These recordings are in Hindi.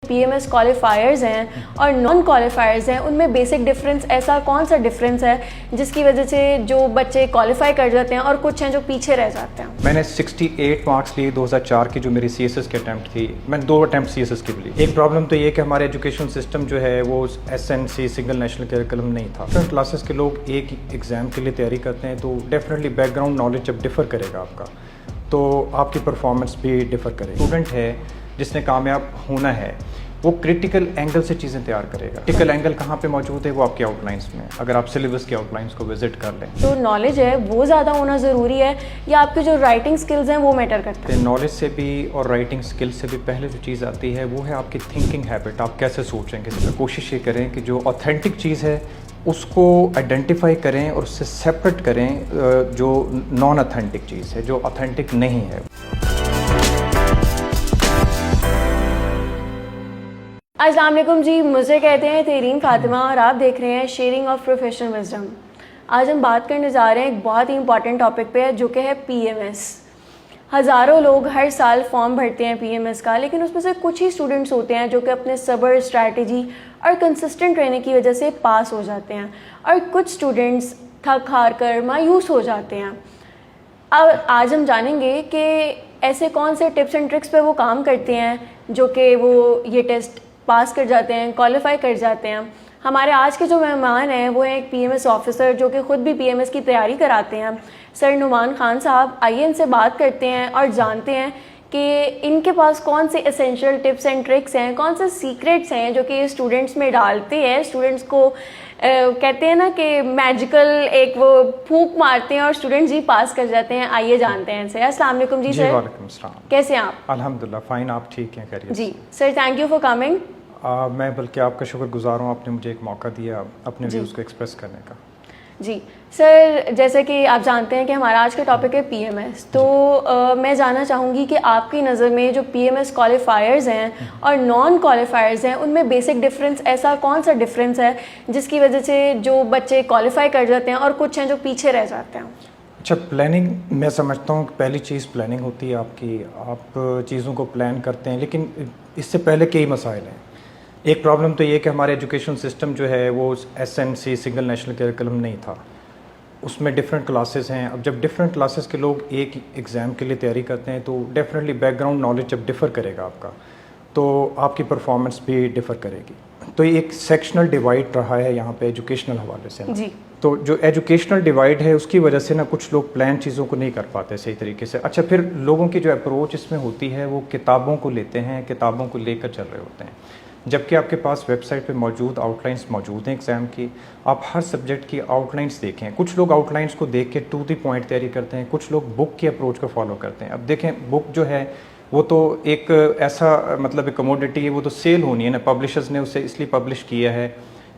पीएमएस क्वालिफायर्स हैं और नॉन क्वालिफायर्स हैं, उनमें बेसिक डिफरेंस ऐसा कौन सा डिफरेंस है जिसकी वजह से जो बच्चे क्वालिफाई कर जाते हैं और कुछ हैं जो पीछे रह जाते हैं? मैंने 68 मार्क्स लिए 2004 की जो मेरी सीएसएस की अटैम्प्ट थी। मैंने 2 अटैम्प्ट सीएसएस की लिए। एक प्रॉब्लम तो ये कि हमारे एजुकेशन सिस्टम जो है वो एसएनसी सिंगल नेशनल करिकुलम नहीं था। डिफरेंट क्लासेस के लोग एक एग्ज़ाम के लिए तैयारी करते हैं तो डेफिनेटली बैकग्राउंड नॉलेज जब डिफ़र करेगा आपका तो आपकी परफॉर्मेंस भी डिफ़र करेगी। स्टूडेंट है जिसने कामयाब होना है वो क्रिटिकल एंगल से चीज़ें तैयार करेगा। क्रिटिकल एंगल कहाँ पे मौजूद है वो आपके आउटलाइंस में, अगर आप सिलेबस के आउटलाइंस को विजिट कर लें। तो नॉलेज है वो ज़्यादा होना ज़रूरी है या आपके जो राइटिंग स्किल्स हैं वो मैटर करते हैं? नॉलेज से भी और राइटिंग स्किल से भी पहले जो चीज़ आती है वो है आपकी थिंकिंग हैबिट। आप कैसे सोचेंगे। कोशिश ये करें कि जो ऑथेंटिक चीज़ है उसको आइडेंटिफाई करें और उससे सेपरेट करें जो नॉन ऑथेंटिक चीज़ है, जो ऑथेंटिक नहीं है। अस्सलाम वालेकुम जी, मुझे कहते हैं तेरीन फातिमा और आप देख रहे हैं शेयरिंग ऑफ प्रोफेशनल विजडम। आज हम बात करने जा रहे हैं एक बहुत ही इंपॉर्टेंट टॉपिक पे जो कि है पीएमएस। हज़ारों लोग हर साल फॉर्म भरते हैं पीएमएस का, लेकिन उसमें से कुछ ही स्टूडेंट्स होते हैं जो कि अपने सब्र, स्ट्रैटेजी और कंसिस्टेंट रहने की वजह से पास हो जाते हैं और कुछ स्टूडेंट्स थक हार कर मायूस हो जाते हैं। अब आज हम जानेंगे कि ऐसे कौन से टिप्स एंड ट्रिक्स पे वो काम करते हैं जो कि वो ये टेस्ट पास कर जाते हैं, क्वालिफाई कर जाते हैं। हमारे आज के जो मेहमान हैं वो हैं एक पीएमएस ऑफिसर जो कि ख़ुद भी पीएमएस की तैयारी कराते हैं, सर नुमान खान साहब। आइए इनसे बात करते हैं और जानते हैं कि इनके पास कौन से एसेंशियल टिप्स एंड ट्रिक्स हैं, कौन से सीक्रेट्स हैं जो कि स्टूडेंट्स में डालते हैं, स्टूडेंट्स को कहते हैं ना कि मैजिकल एक वो फूंक मारते हैं और स्टूडेंट्स ही पास कर जाते हैं। आइए जानते हैं इनसे। अस्सलाम वालेकुम जी सर। वालेकुम अस्सलाम। कैसे हैं आप? अल्हम्दुलिल्लाह फाइन, आप ठीक हैं? खैरियत जी sir, thank you for coming. मैं बल्कि आपका शुक्रगुजार हूँ, आपने मुझे एक मौका दिया अपने व्यूज़ को एक्सप्रेस करने का। जी सर, जैसे कि आप जानते हैं कि हमारा आज का टॉपिक है पीएमएस, तो मैं जानना चाहूँगी कि आपकी नज़र में जो पीएमएस क्वालिफायर्स हैं और नॉन क्वालिफायर्स हैं, उनमें बेसिक डिफरेंस ऐसा कौन सा डिफरेंस है जिसकी वजह से जो बच्चे क्वालिफाई कर जाते हैं और कुछ हैं जो पीछे रह जाते हैं? अच्छा, प्लानिंग मैं समझता हूँ कि पहली चीज़ प्लानिंग होती है आपकी। आप चीज़ों को प्लान करते हैं, लेकिन इससे पहले कई मसाइल हैं। एक प्रॉब्लम तो ये कि हमारे एजुकेशन सिस्टम जो है वो एसएनसी सिंगल नेशनल करिकुलम नहीं था, उसमें डिफरेंट क्लासेस हैं। अब जब डिफरेंट क्लासेस के लोग एक एग्ज़ाम के लिए तैयारी करते हैं तो डेफिनेटली बैकग्राउंड नॉलेज जब डिफ़र करेगा आपका तो आपकी परफॉर्मेंस भी डिफ़र करेगी। तो ये एक सेक्शनल डिवाइड रहा है यहाँ पे एजुकेशनल हवाले से जी। तो जो एजुकेशनल डिवाइड है उसकी वजह से ना कुछ लोग प्लान चीज़ों को नहीं कर पाते सही तरीके से। अच्छा, फिर लोगों की जो अप्रोच इसमें होती है वो किताबों को लेते हैं, किताबों को लेकर चल रहे होते हैं, जबकि आपके पास वेबसाइट पे मौजूद आउटलाइंस मौजूद हैं एग्ज़ाम की। आप हर सब्जेक्ट की आउटलाइंस देखें। कुछ लोग आउटलाइंस को देख के टू द पॉइंट तैयारी करते हैं, कुछ लोग बुक की अप्रोच को फॉलो करते हैं। अब देखें, बुक जो है वो तो एक ऐसा मतलब एक कमोडिटी है, वो तो सेल होनी है ना। पब्लिशर्स ने उसे इसलिए पब्लिश किया है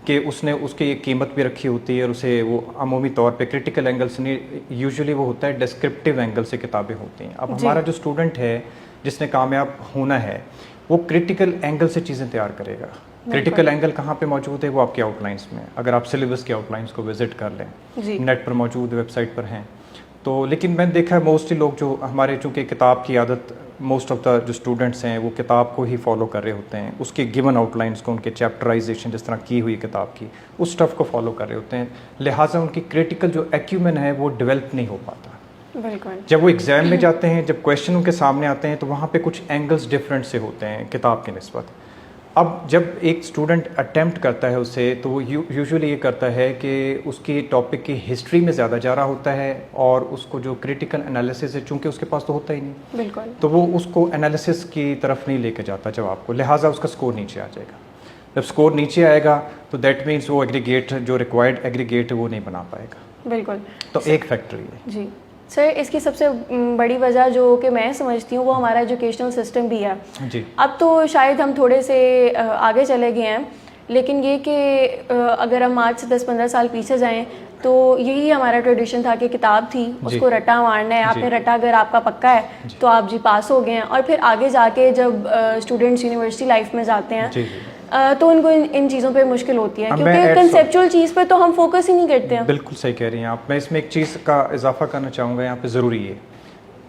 कि उसने उसकी एक कीमत भी रखी होती है और उसे वो अमूमी तौर पे क्रिटिकल एंगल से नहीं, यूजुअली वो होता है डिस्क्रिप्टिव एंगल से किताबें होती हैं। अब हमारा जो स्टूडेंट है जिसने कामयाब होना है वो क्रिटिकल एंगल से चीज़ें तैयार करेगा। क्रिटिकल एंगल कहाँ पे मौजूद है वो आपके आउटलाइंस में, अगर आप सिलेबस के आउटलाइंस को विजिट कर लें, नेट पर मौजूद वेबसाइट पर हैं तो। लेकिन मैंने देखा है मोस्टली लोग जो हमारे, चूँकि किताब की आदत मोस्ट ऑफ द जो स्टूडेंट्स हैं वो किताब को ही फॉलो कर रहे होते हैं, उसके गिवन आउटलाइंस को, उनके चैप्टराइजेशन जिस तरह की हुई किताब की, उस स्टफ़ को फॉलो कर रहे होते हैं। लिहाजा उनकी क्रिटिकल जो एक्यूमेन है वो डेवलप नहीं हो पाता। जब वो एग्ज़ाम में जाते हैं, जब क्वेश्चन उनके सामने आते हैं तो वहाँ पे कुछ एंगल्स डिफरेंट से होते हैं किताब के निस्बत। अब जब एक स्टूडेंट अटेम्प्ट करता है उसे, तो वो यूजुअली ये करता है कि उसकी टॉपिक की हिस्ट्री में ज़्यादा जा रहा होता है और उसको जो क्रिटिकल एनालिसिस है चूँकि उसके पास तो होता ही नहीं, बिल्कुल, तो वो उसको एनालिसिस की तरफ नहीं लेके जाता जवाब को, लिहाजा उसका स्कोर नीचे आ जाएगा। जब स्कोर नीचे आएगा तो दैट मीन्स वो एग्रीगेट जो रिक्वायर्ड एग्रीगेट है वो नहीं बना पाएगा। बिल्कुल, तो एक फैक्टर ये जी। सर, इसकी सबसे बड़ी वजह जो कि मैं समझती हूँ वो हमारा एजुकेशनल सिस्टम भी है जी। अब तो शायद हम थोड़े से आगे चले गए हैं, लेकिन ये कि अगर हम आज से 10-15 साल पीछे जाएं तो यही हमारा ट्रेडिशन था कि किताब थी, उसको रट्टा मारना है, आपने रट्टा अगर आपका पक्का है तो आप जी पास हो गए हैं। और फिर आगे जाके जब स्टूडेंट्स यूनिवर्सिटी लाइफ में जाते हैं तो उनको इन चीज़ों पे मुश्किल होती है क्योंकि कंसेप्चुअल चीज़ पे तो हम फोकस ही नहीं करते हैं। बिल्कुल सही कह रही हैं आप। मैं इसमें एक चीज़ का इजाफा करना चाहूँगा यहाँ पे, ज़रूरी है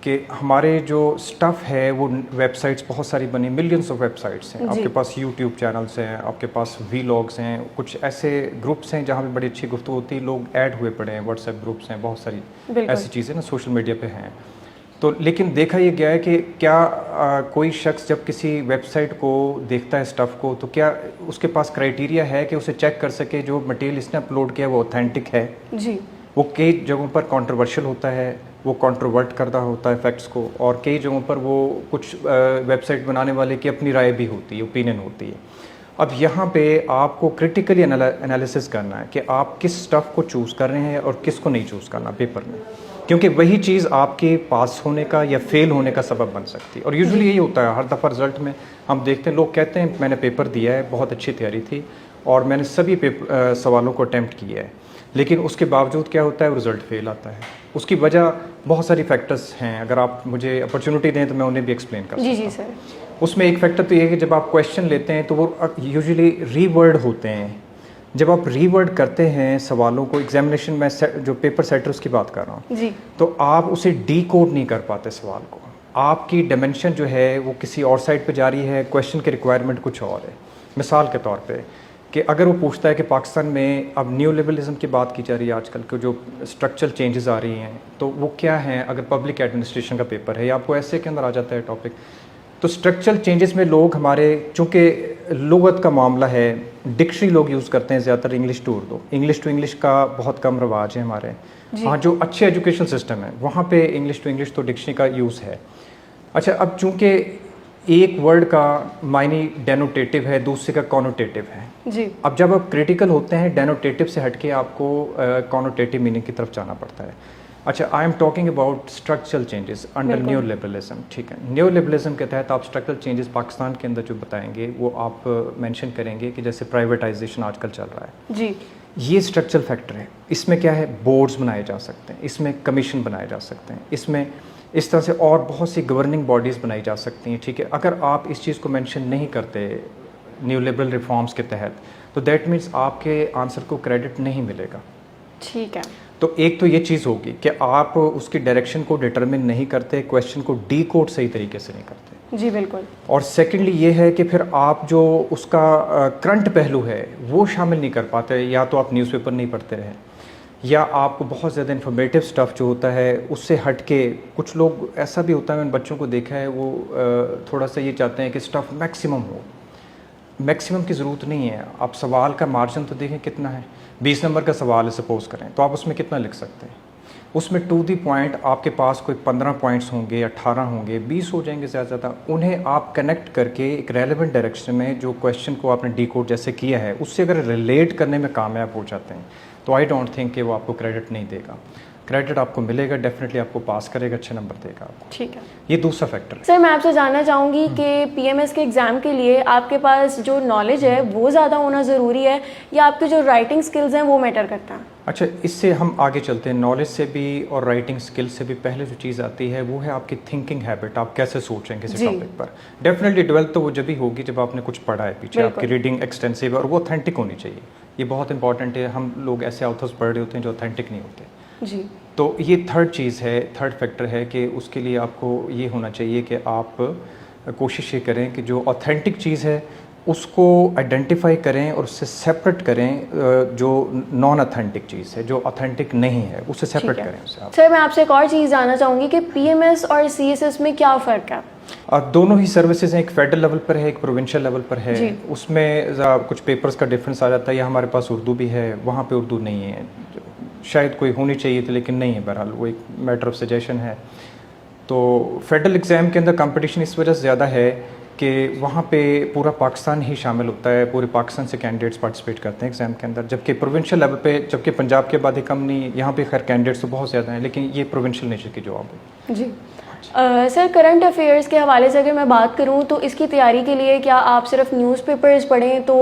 कि हमारे जो स्टफ़ है वो वेबसाइट्स बहुत सारी बनी, मिलियंस ऑफ वेबसाइट्स हैं। आपके पास यूट्यूब चैनल्स हैं, आपके पास वीलॉग्स हैं, कुछ ऐसे ग्रुप्स हैं जहाँ पे बड़ी अच्छी गुफ्तगू होती है, लोग ऐड हुए पड़े हैं, व्हाट्सएप ग्रुप्स हैं, बहुत सारी ऐसी चीज़ें ना सोशल मीडिया पे हैं। तो लेकिन देखा ये गया है कि क्या कोई शख्स जब किसी वेबसाइट को देखता है स्टफ़ को, तो क्या उसके पास क्राइटेरिया है कि उसे चेक कर सके जो मटेरियल इसने अपलोड किया वो ऑथेंटिक है? जी। वो कई जगहों पर कंट्रोवर्शियल होता है, वो कंट्रोवर्ट करता होता है फैक्ट्स को, और कई जगहों पर वो कुछ वेबसाइट बनाने वाले की अपनी राय भी होती है, ओपिनियन होती है। अब यहाँ पे आपको क्रिटिकली एनालिसिस करना है कि आप किस स्टफ़ को चूज़ कर रहे हैं और किस को नहीं चूज़ करना पेपर में, क्योंकि वही चीज़ आपके पास होने का या फेल होने का सबब बन सकती है। और यूजुअली यही होता है, हर दफ़ा रिजल्ट में हम देखते हैं लोग कहते हैं मैंने पेपर दिया है, बहुत अच्छी तैयारी थी और मैंने सभी सवालों को अटैम्प्ट किया है, लेकिन उसके बावजूद क्या होता है, वो रिज़ल्ट फेल आता है। उसकी वजह बहुत सारी फैक्टर्स हैं, अगर आप मुझे अपॉर्चुनिटी दें तो मैं उन्हें भी एक्सप्लेन कर सकता हूँ। जी सर। उसमें एक फैक्टर तो ये है कि जब आप क्वेश्चन लेते हैं तो वो यूजुअली रीवर्ड होते हैं। जब आप रीवर्ड करते हैं सवालों को एग्जामिनेशन में, जो पेपर सेटर्स की बात कर रहा हूँ जी, तो आप उसे डीकोड नहीं कर पाते सवाल को। आपकी डायमेंशन जो है वो किसी और साइड पे जा रही है, क्वेश्चन की रिक्वायरमेंट कुछ और है। मिसाल के तौर पे कि अगर वो पूछता है कि पाकिस्तान में अब न्यू लिबरलिज्म की बात की जा रही है, आजकल के जो स्ट्रक्चरल चेंजेस आ रही हैं तो वो क्या हैं, अगर पब्लिक एडमिनिस्ट्रेशन का पेपर है या आपको ऐसे के अंदर आ जाता है टॉपिक, तो स्ट्रक्चरल चेंजेस में लोग हमारे, चूँकि लुगत का मामला है, डिक्शनरी लोग यूज़ करते हैं ज़्यादातर English to Urdu, English to English का बहुत कम रवाज है हमारे। हाँ, जो अच्छे एजुकेशन सिस्टम है वहाँ पे इंग्लिश टू इंग्लिश तो डिक्शनरी का यूज़ है। अच्छा, अब चूँकि एक वर्ड का मायने डेनोटेटिव है, दूसरे का कॉनोटेटिव है जी। अब जब आप क्रिटिकल होते हैं डेनोटेटिव से हटके आपको कॉनोटेटिव मीनिंग की तरफ जाना पड़ता है। अच्छा, I am talking about structural changes under new liberalism. ठीक है, न्यू लिबरलिज्म के तहत आप स्ट्रक्चरल चेंजेस पाकिस्तान के अंदर जो बताएंगे वो आप मेंशन करेंगे कि जैसे प्राइवेटाइजेशन आजकल चल रहा है जी, ये स्ट्रक्चरल फैक्टर है। इसमें क्या है, बोर्ड्स बनाए जा सकते हैं, इसमें कमीशन बनाए जा सकते हैं, इसमें इस तरह से और बहुत सी गवर्निंग बॉडीज़ बनाई जा सकती हैं। ठीक है, अगर आप इस चीज़ को मेंशन नहीं करते न्यू लिबरल रिफॉर्म्स के तहत तो दैट मीन्स आपके आंसर को क्रेडिट नहीं मिलेगा। ठीक है। तो एक तो ये चीज़ होगी कि आप उसकी डायरेक्शन को डिटरमिन नहीं करते, क्वेश्चन को डीकोड सही तरीके से नहीं करते। जी बिल्कुल। और सेकेंडली ये है कि फिर आप जो उसका करंट पहलू है वो शामिल नहीं कर पाते, या तो आप न्यूज़पेपर नहीं पढ़ते रहे या आपको बहुत ज़्यादा इन्फॉर्मेटिव स्टफ़ जो होता है उससे हट के, कुछ लोग ऐसा भी होता है, मैंने बच्चों को देखा है वो थोड़ा सा ये चाहते हैं कि स्टफ़ मैक्सिमम हो। मैक्सिमम की ज़रूरत नहीं है, आप सवाल का मार्जिन तो देखें कितना है। 20 नंबर का सवाल है सपोज़ करें, तो आप उसमें कितना लिख सकते हैं? उसमें टू दी पॉइंट आपके पास कोई 15 पॉइंट्स होंगे, 18 होंगे, 20 हो जाएंगे ज़्यादा ज़्यादा। उन्हें आप कनेक्ट करके एक रेलेवेंट डायरेक्शन में जो क्वेश्चन को आपने डीकोड जैसे किया है उससे अगर रिलेट करने में कामयाब हो जाते हैं तो आई डोंट थिंक कि वो आपको क्रेडिट नहीं देगा। क्रेडिट आपको मिलेगा, डेफिनेटली आपको पास करेगा, अच्छे नंबर देगा आपको। ठीक है। ये दूसरा फैक्टर है। सर, मैं आपसे जानना चाहूँगी कि पीएमएस के एग्ज़ाम के लिए आपके पास जो नॉलेज है वो ज़्यादा होना ज़रूरी है या आपके जो राइटिंग स्किल्स हैं वो मैटर करता है? अच्छा, इससे हम आगे चलते हैं। नॉलेज से भी और राइटिंग स्किल से भी पहले जो चीज़ आती है वो है आपकी थिंकिंग हैबिट, आप कैसे सोचें किसी टॉपिक पर। डेफिनेटली डेवलप तो वो जब भी होगी जब आपने कुछ पढ़ा है पीछे, आपकी रीडिंग एक्सटेंसिव और वो ऑथेंटिक होनी चाहिए। ये बहुत इंपॉर्टेंट है। हम लोग ऐसे ऑथर्स पढ़ रहे होते हैं जो ऑथेंटिक नहीं होते जी। तो ये थर्ड चीज़ है, थर्ड फैक्टर है कि उसके लिए आपको ये होना चाहिए कि आप कोशिश ये करें कि जो ऑथेंटिक चीज़ है उसको आइडेंटिफाई करें और उससे सेपरेट करें जो नॉन ऑथेंटिक चीज़ है, जो ऑथेंटिक नहीं है, उससे सेपरेट करें उससे आप। सर, मैं आपसे एक और चीज़ जानना चाहूँगी कि पीएमएस और सीएसएस में क्या फ़र्क है? दोनों ही सर्विसेज हैं, एक फेडरल लेवल पर है, एक प्रोविंशियल लेवल पर है। उसमें कुछ पेपर्स का डिफरेंस आ जाता है। या हमारे पास उर्दू भी है, वहाँ पे उर्दू नहीं है, शायद कोई होनी चाहिए थी लेकिन नहीं है। बहरहाल वो एक मैटर ऑफ सजेशन है। तो फेडरल एग्ज़ाम के अंदर कंपटीशन इस वजह से ज़्यादा है कि वहाँ पे पूरा पाकिस्तान ही शामिल होता है, पूरे पाकिस्तान से कैंडिडेट्स पार्टिसिपेट करते हैं एग्ज़ाम के अंदर। जबकि प्रोविंशियल लेवल पे, जबकि पंजाब के बाद ही कम नहीं, यहाँ पे खैर कैंडिडेट्स तो बहुत ज़्यादा हैं, लेकिन ये प्रोविंशियल नेचर की जॉब है। जी। सर, करंट अफेयर्स के हवाले से अगर मैं बात करूं तो इसकी तैयारी के लिए क्या आप सिर्फ न्यूज़पेपर्स पढ़ें तो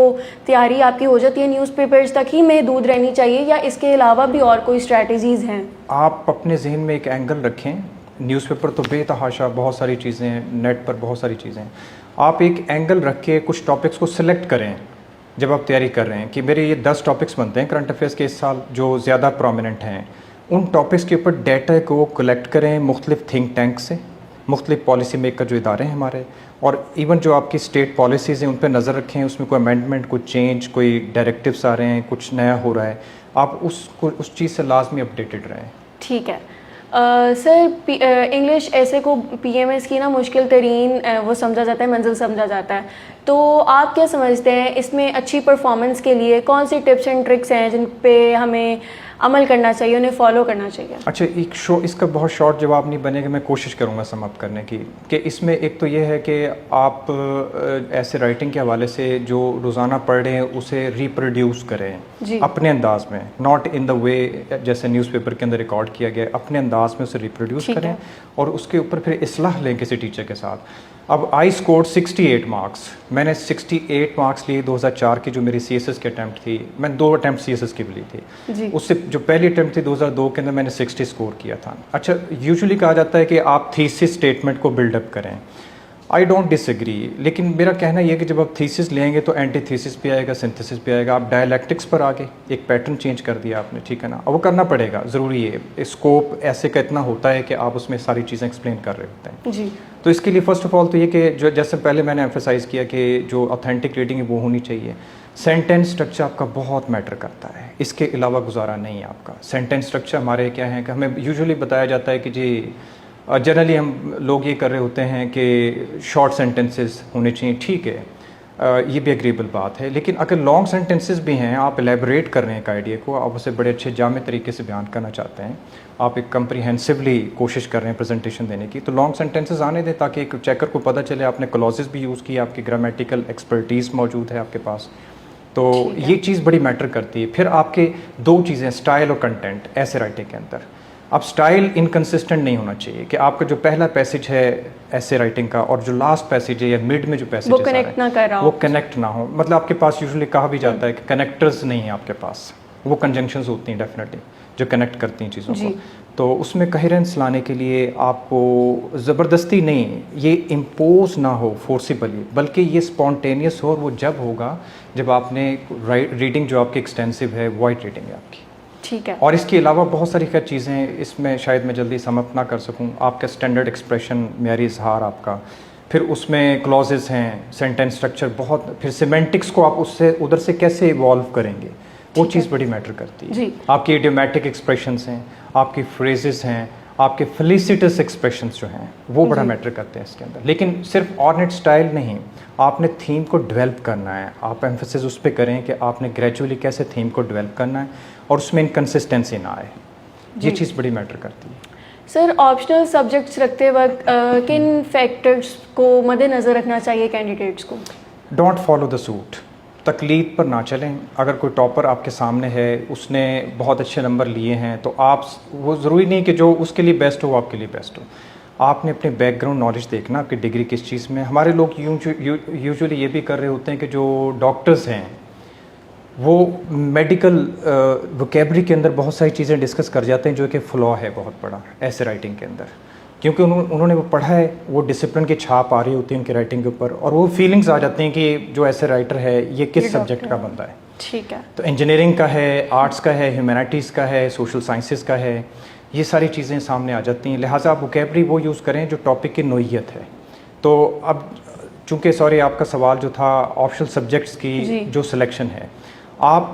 तैयारी आपकी हो जाती है, न्यूज़पेपर्स तक ही महदूद रहनी चाहिए या इसके अलावा भी और कोई स्ट्रैटेजीज़ हैं? आप अपने जहन में एक एंगल रखें। न्यूज़पेपर तो बेतहाशा बहुत सारी चीज़ें हैं, नेट पर बहुत सारी चीज़ें हैं। आप एक एंगल रख के कुछ टॉपिक्स को सिलेक्ट करें जब आप तैयारी कर रहे हैं कि मेरे ये 10 टॉपिक्स बनते हैं करंट अफेयर्स के इस साल जो ज़्यादा प्रोमिनेंट हैं, उन टॉपिक्स के ऊपर डाटा को कलेक्ट करें मुख्तलिफ थिंक टैंक से, मुख्तलिफ पॉलिसी मेकर जो इदारे हैं हमारे, और इवन जो आपकी स्टेट पॉलिसीज़ हैं उन पर नज़र रखें, उसमें कोई अमेंडमेंट, कोई चेंज, कोई डायरेक्टिव्स आ रहे हैं, कुछ नया हो रहा है, आप उस चीज़ से लाजमी अपडेटेड रहें। ठीक है। सर इंग्लिश ऐसे को पीएमएस की ना मुश्किल तरीन वो समझा जाता है, मंजिल समझा जाता है, तो आप क्या समझते हैं इसमें अच्छी परफॉर्मेंस के लिए कौन सी टिप्स एंड ट्रिक्स हैं जिन पे हमें अमल करना चाहिए, उन्हें फॉलो करना चाहिए? अच्छा, इसका बहुत शॉर्ट जवाब नहीं बनेगा, मैं कोशिश करूँगा समाप्त करने की, कि इसमें एक तो ये है कि आप ऐसे राइटिंग के हवाले से जो रोज़ाना पढ़ रहे हैं उसे रिप्रोड्यूस करें अपने अंदाज में, नॉट इन द वे जैसे न्यूज़पेपर के अंदर रिकॉर्ड किया गया, अपने अंदाज में उसे रिप्रोड्यूस करें और उसके ऊपर फिर इस्लाह लें किसी टीचर के साथ। अब आई स्कोर्ड 68 मार्क्स, मैंने 68 मार्क्स लिए 2004 की जो मेरी CSS की अटैम्प्ट थी, मैं 2 अटैम्प्ट CSS की भी ली थी, उससे जो पहली अटैम्प्ट थी 2002 के अंदर मैंने 60 स्कोर किया था। अच्छा, यूजुअली कहा जाता है कि आप थीसिस स्टेटमेंट को बिल्डअप करें, आई डोंट डिसएग्री, लेकिन मेरा कहना यह है कि जब आप थीसिस लेंगे तो एंटी थीसिस भी आएगा, सिंथेसिस भी आएगा, आप डायलैक्टिक्स पर आगे एक पैटर्न चेंज कर दिया आपने, ठीक है ना, अब वो करना पड़ेगा, ज़रूरी है, स्कोप ऐसे का इतना होता है कि आप उसमें सारी चीज़ें एक्सप्लेन कर रहे होते हैं जी। तो इसके लिए फ़र्स्ट ऑफ ऑल तो ये कि जो जैसे पहले मैंने एम्फेसाइज़ किया कि जो ऑथेंटिक रीडिंग है वो होनी चाहिए। सेंटेंस स्ट्रक्चर आपका बहुत मैटर करता है, इसके अलावा गुजारा नहीं है आपका। सेंटेंस स्ट्रक्चर हमारे क्या है कि हमें यूजुअली बताया जाता है कि जी जनरली हम लोग ये कर रहे होते हैं कि शॉर्ट सेंटेंसेस होने चाहिए, ठीक है, ये भी एग्रीबल बात है, लेकिन अगर लॉन्ग सेंटेंसेस भी हैं, आप एलेबरेट कर रहे हैं एक आइडिया को, आप उसे बड़े अच्छे जामे तरीके से बयान करना चाहते हैं, आप एक कम्प्रीहेंसिवली कोशिश कर रहे हैं प्रेजेंटेशन देने की, तो लॉन्ग सेंटेंसेस आने दें ताकि एक चेकर को पता चले आपने क्लॉजेस भी यूज़ किए, आपकी ग्रामेटिकल एक्सपर्टीज़ मौजूद है आपके पास, तो ये चीज़ बड़ी मैटर करती है। फिर आपके 2 चीज़ें, स्टाइल और कंटेंट, ऐसे राइटिंग के अंदर अब स्टाइल इनकंसिस्टेंट नहीं होना चाहिए कि आपका जो पहला पैसेज है ऐसे राइटिंग का और जो लास्ट पैसेज है या मिड में जो पैसेज वो कनेक्ट ना कर रहा हो, वो कनेक्ट ना हो, मतलब आपके पास यूजुअली कहा भी जाता है कि कनेक्टर्स नहीं है आपके पास, वो कंजंक्शंस होती हैं डेफिनेटली जो कनेक्ट करती हैं चीज़ों को, तो उसमें कोहेरेंस लाने के लिए आपको ज़बरदस्ती नहीं, ये इम्पोज ना हो फोर्सिबली, बल्कि ये स्पॉन्टेनियस हो, और वो जब होगा जब आपने रीडिंग जो आपकी एक्सटेंसिव है वाइड रीडिंग है आपकी, ठीक है। और इसके अलावा बहुत सारी खैर चीज़ें इसमें शायद मैं जल्दी समअप ना कर सकूं, आपका स्टैंडर्ड एक्सप्रेशन, म्यारी इजहार आपका, फिर उसमें क्लॉजेस हैं, सेंटेंस स्ट्रक्चर, बहुत, फिर सिमेंटिक्स को आप उससे उधर से कैसे इवॉल्व करेंगे, वो चीज़ बड़ी मैटर करती है। आपकी इडियोमैटिक एक्सप्रेशंस हैं, आपकी फ्रेजेस हैं, आपके फेलिसिटस एक्सप्रेशंस जो हैं वो बड़ा मैटर करते हैं इसके अंदर, लेकिन सिर्फ ऑर्नेट स्टाइल नहीं, आपने थीम को डेवलप करना है, आप एम्फेसिस उस पर करें कि आपने ग्रेजुअली कैसे थीम को डेवलप करना है और उसमें इनकन्सिस्टेंसी ना आए, ये चीज़ बड़ी मैटर करती है। सर, ऑप्शनल सब्जेक्ट्स रखते वक्त किन फैक्टर्स को मद्देनज़र रखना चाहिए कैंडिडेट्स को? डोंट फॉलो द सूट, तकलीद पर ना चलें। अगर कोई टॉपर आपके सामने है, उसने बहुत अच्छे नंबर लिए हैं, तो आप, वो ज़रूरी नहीं कि जो उसके लिए बेस्ट हो वो आपके लिए बेस्ट हो, आपने अपने बैकग्राउंड नॉलेज देखना, आपकी डिग्री किस चीज़ में। हमारे लोग यूजुअली ये भी कर रहे होते हैं कि जो डॉक्टर्स हैं वो मेडिकल वोकेबलरी के अंदर बहुत सारी चीज़ें डिस्कस कर जाते हैं जो कि फ्लॉ है बहुत बड़ा ऐसे राइटिंग के अंदर, क्योंकि उन्होंने वो पढ़ा है, वो डिसिप्लिन की छाप आ रही होती है उनकी राइटिंग के ऊपर, और वो फीलिंग्स आ जाती हैं कि जो ऐसे राइटर है ये किस सब्जेक्ट का बंदा है, ठीक है। तो इंजीनियरिंग का है, आर्ट्स का है, ह्यूमैनिटीज़ का है, सोशल साइंसेस का है, ये सारी चीज़ें सामने आ जाती हैं। लिहाजा आप वोकेबलरी वो यूज़ करें जो टॉपिक की नोयत है। तो अब चूँकि सॉरी आपका सवाल जो था ऑप्शनल सब्जेक्ट्स की जो सिलेक्शन है, आप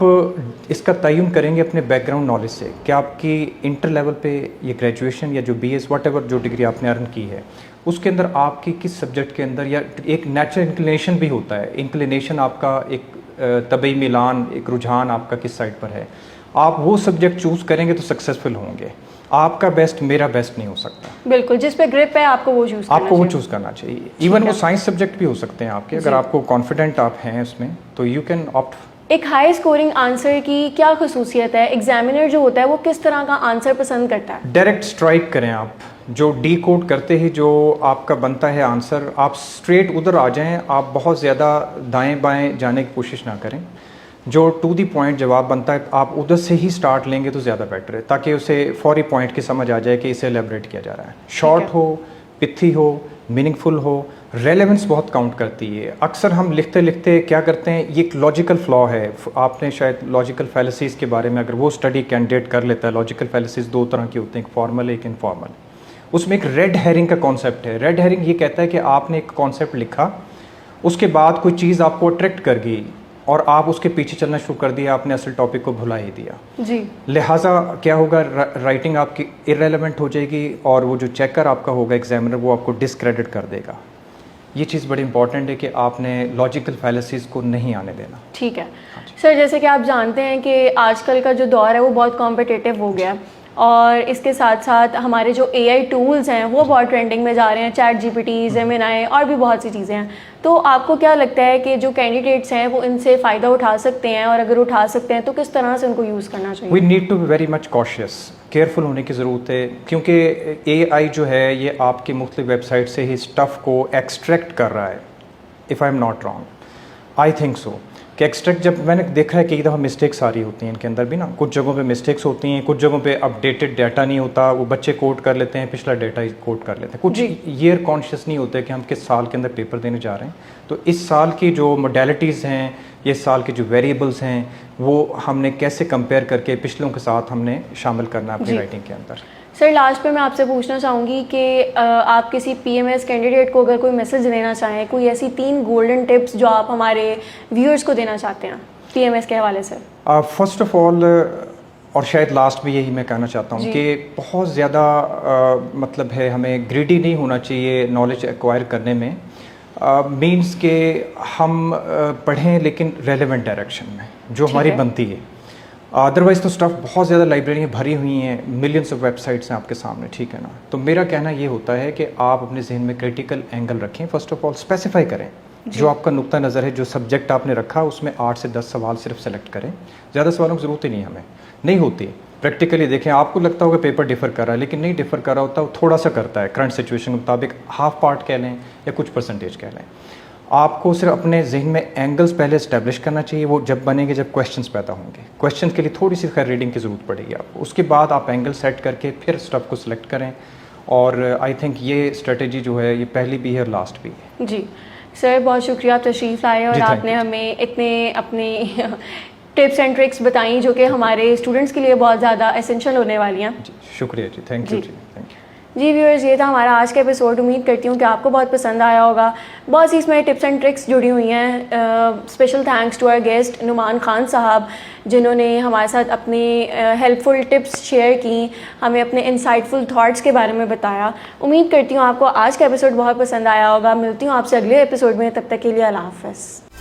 इसका तयन करेंगे अपने बैकग्राउंड नॉलेज से कि आपकी इंटर लेवल पे ये ग्रेजुएशन या जो BS व्हाटएवर जो डिग्री आपने अर्न की है उसके अंदर आपकी किस सब्जेक्ट के अंदर, या एक नेचुरल इंक्लिनेशन भी होता है, इंक्लिनेशन आपका एक तबई मिलान, एक रुझान आपका किस साइड पर है, आप वो सब्जेक्ट चूज़ करेंगे तो सक्सेसफुल होंगे। आपका बेस्ट मेरा बेस्ट नहीं हो सकता। बिल्कुल, जिस पे ग्रिप है आपको वो चूज़ करना चाहिए। इवन वो साइंस सब्जेक्ट भी हो सकते हैं आपके, अगर आपको कॉन्फिडेंट आप हैं उसमें तो यू कैन ऑप्ट। एक हाई स्कोरिंग आंसर की क्या खसूसियत है? एग्जामिनर जो होता है वो किस तरह का आंसर पसंद करता है? डायरेक्ट स्ट्राइक करें आप, जो डी कोड करते ही जो आपका बनता है आंसर, आप स्ट्रेट उधर आ जाएं, आप बहुत ज़्यादा दाएं बाएं जाने की कोशिश ना करें। जो टू दी पॉइंट जवाब बनता है आप उधर से ही स्टार्ट लेंगे तो ज़्यादा बेटर है, ताकि उसे फौरी पॉइंट की समझ आ जाए कि इसे एलेबरेट किया जा रहा है। शॉर्ट हो, पिथी हो, मीनिंगफुल हो, रेलेवेंस बहुत काउंट करती है। अक्सर हम लिखते लिखते क्या करते हैं, ये एक लॉजिकल फ्लॉ है। आपने शायद लॉजिकल फैलेसीज़ के बारे में अगर वो स्टडी कैंडिडेट कर लेता है, लॉजिकल फैलेसीज़ दो तरह की होते हैं, एक फॉर्मल एक इनफॉर्मल। उसमें एक रेड हेरिंग का कॉन्सेप्ट है। रेड हेरिंग ये कहता है कि आपने एक कॉन्सेप्ट लिखा, उसके बाद कोई चीज़ आपको अट्रैक्ट कर गई और आप उसके पीछे चलना शुरू कर दिया, आपने असल टॉपिक को भुला ही दिया जी। लिहाजा क्या होगा, राइटिंग आपकी इररेलेवेंट हो जाएगी और वो जो चेकर आपका होगा एग्जामिनर, वो आपको डिस्क्रेडिट कर देगा। ये चीज़ बड़ी इंपॉर्टेंट है कि आपने लॉजिकल फैलेसीज़ को नहीं आने देना। ठीक है सर, जैसे कि आप जानते हैं कि आजकल का जो दौर है वो बहुत कॉम्पिटिटिव हो गया और इसके साथ साथ हमारे जो AI टूल्स हैं वो बहुत ट्रेंडिंग में जा रहे हैं, चैट GPT, जेमिनी और भी बहुत सी चीज़ें हैं। तो आपको क्या लगता है कि जो कैंडिडेट्स हैं वो इनसे फ़ायदा उठा सकते हैं, और अगर उठा सकते हैं तो किस तरह से उनको यूज़ करना चाहिए? We need to be very much cautious, careful होने की ज़रूरत है, क्योंकि AI जो है ये आपकी मुख्तलिफ वेबसाइट से ही स्टफ़ को एक्सट्रैक्ट कर रहा है। If I am not wrong, I think so कि एक्सट्रैक्ट, जब मैंने देखा है कि एक दफ़ा मिस्टेक्स आ रही होती हैं इनके अंदर भी ना, कुछ जगहों पे मिस्टेक्स होती हैं, कुछ जगहों पे अपडेटेड डाटा नहीं होता, वो बच्चे कोड कर लेते हैं, पिछला डाटा कोड कर लेते हैं, कुछ ईयर कॉन्शियस नहीं होते कि हम किस साल के अंदर पेपर देने जा रहे हैं। तो इस साल की जो मोडेलिटीज़ हैं, ये साल के जो वेरिएबल्स हैं, वो हमने कैसे कंपेयर करके पिछलों के साथ हमने शामिल करना अपनी राइटिंग के अंदर। सर लास्ट पे मैं आपसे पूछना चाहूँगी कि आप किसी PMS कैंडिडेट को अगर कोई मैसेज देना चाहें, कोई ऐसी 3 गोल्डन टिप्स जो आप हमारे व्यूअर्स को देना चाहते हैं PMS के हवाले से। फर्स्ट ऑफ ऑल, और शायद लास्ट में यही मैं कहना चाहता हूँ कि बहुत ज़्यादा मतलब है, हमें ग्रीडी नहीं होना चाहिए नॉलेज एक्वायर करने में। मीन्स के हम पढ़ें लेकिन रेलेवेंट डायरेक्शन में जो हमारी बनती है। अदरवाइज़ तो स्टफ़ बहुत ज़्यादा लाइब्रेरियाँ भरी हुई हैं, मिलियंस ऑफ वेबसाइट्स हैं आपके सामने, ठीक है ना। तो मेरा कहना ये होता है कि आप अपने जहन में क्रिटिकल एंगल रखें। फ़र्स्ट ऑफ ऑल स्पेसिफाई करें जो आपका नुक्ता नज़र है, जो सब्जेक्ट आपने रखा उसमें 8 से 10 सवाल सिर्फ सेलेक्ट करें। ज़्यादा सवालों की ज़रूरत ही नहीं, हमें नहीं होती। प्रैक्टिकली देखें, आपको लगता होगा पेपर डिफ़र कर रहा है, लेकिन नहीं डिफ़र कर रहा होता, वो थोड़ा सा करता है करंट सिचुएशन के मुताबिक, हाफ पार्ट कह लें या कुछ परसेंटेज कह लें। आपको सिर्फ अपने जहन में एंगल्स पहले इस्टेब्लिश करना चाहिए, वो जब बनेंगे जब क्वेश्चंस पैदा होंगे। क्वेश्चन के लिए थोड़ी सी खैर रीडिंग की ज़रूरत पड़ेगी आपको, उसके बाद आप एंगल सेट करके फिर स्टफ को सिलेक्ट करें। और आई थिंक ये स्ट्रेटजी जो है ये पहली भी है और लास्ट भी है। जी सर, बहुत शुक्रिया आप तशरीफ़ लाए और आपने हमें इतने अपनी टिप्स एंड ट्रिक्स बताई जो कि हमारे स्टूडेंट्स के लिए बहुत ज़्यादा एसेंशियल होने वाली हैं। जी शुक्रिया जी, थैंक यू जी, थैंक यू। जी व्यूअर्स, ये था हमारा आज का एपिसोड। उम्मीद करती हूँ कि आपको बहुत पसंद आया होगा। बहुत सी इसमें टिप्स एंड ट्रिक्स जुड़ी हुई हैं। Special thanks to our guest Numan Khan साहब, जिन्होंने हमारे साथ अपनी हेल्पफुल टिप्स शेयर की, हमें अपने इंसाइटफुल थॉट्स के बारे में बताया। उम्मीद करती हूँ आपको आज का एपिसोड बहुत पसंद आया होगा। मिलती हूँ आपसे अगले एपिसोड में, तब तक के लिए अल्लाह हाफ़िज़।